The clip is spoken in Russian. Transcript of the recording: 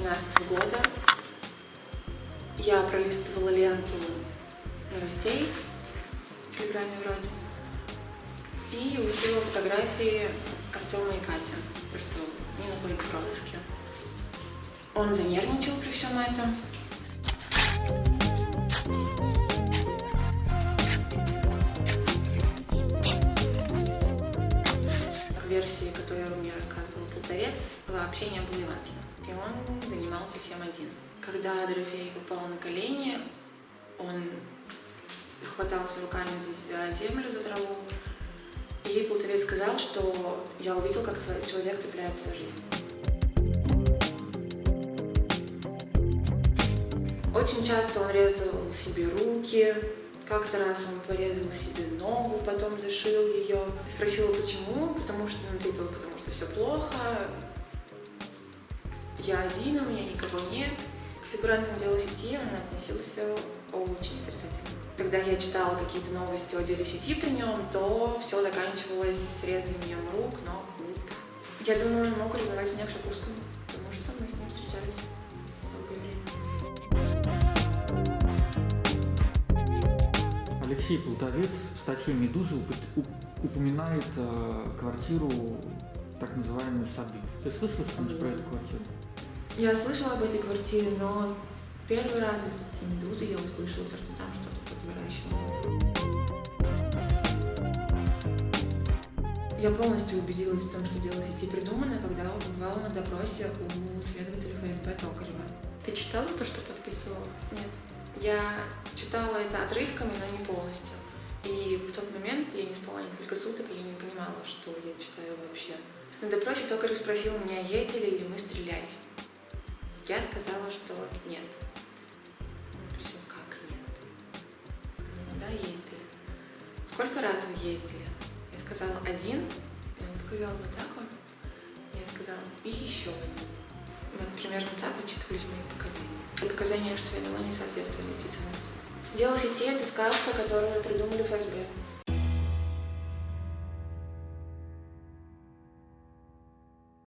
2017 года. Я пролистывала ленту новостей в Телеграме вроде и увидела фотографии Артема и Кати, то, что они находятся в розыске. Он занервничал при всем этом. К версии, которую мне рассказывал Полтавец, вообще не было Иванкина, и он занимался всем один. Когда Дорофей попал на колени, он хватался руками за землю, за траву, и Полтавец сказал, что я увидел, как человек цепляется за жизнь. Очень часто он резал себе руки, как-то раз он порезал себе ногу, потом зашил ее. Спросила, почему, потому что он ответил, потому что все плохо, я один, у меня никого нет. К фигурантам дела сети он относился очень отрицательно. Когда я читала какие-то новости о деле сети при нем, то все заканчивалось срезанием рук, ног, губ. Я думаю, он мог ревновать меня к Шакурскому, потому что мы с ним встречались долгое время. Алексей Полтавец в статье «Медузы» упоминает квартиру, так называемые сады. Ты слышала что-нибудь про эту квартиру? Я слышала об этой квартире, но первый раз из статьи «Медузы» я услышала то, что там что-то выращивало. Я полностью убедилась в том, что дело сети придумано, когда побывала на допросе у следователя ФСБ Токарева. Ты читала то, что подписывала? Нет. Я читала это отрывками, но не полностью. И в тот момент я не спала несколько суток, и я не понимала, что я читаю вообще. На допросе Токарев спросил меня, ездили ли мы стрелять. Я сказала, что нет. Он спросил, как нет? Сказала, да, ездили. Сколько раз вы ездили? Я сказала, один. И он показал вот так вот. Я сказала, и еще один. Вот примерно так учитывались мои показания. И показания, что я дала, не соответствовали действительности. Дело сети — это сказка, которую придумали ФСБ.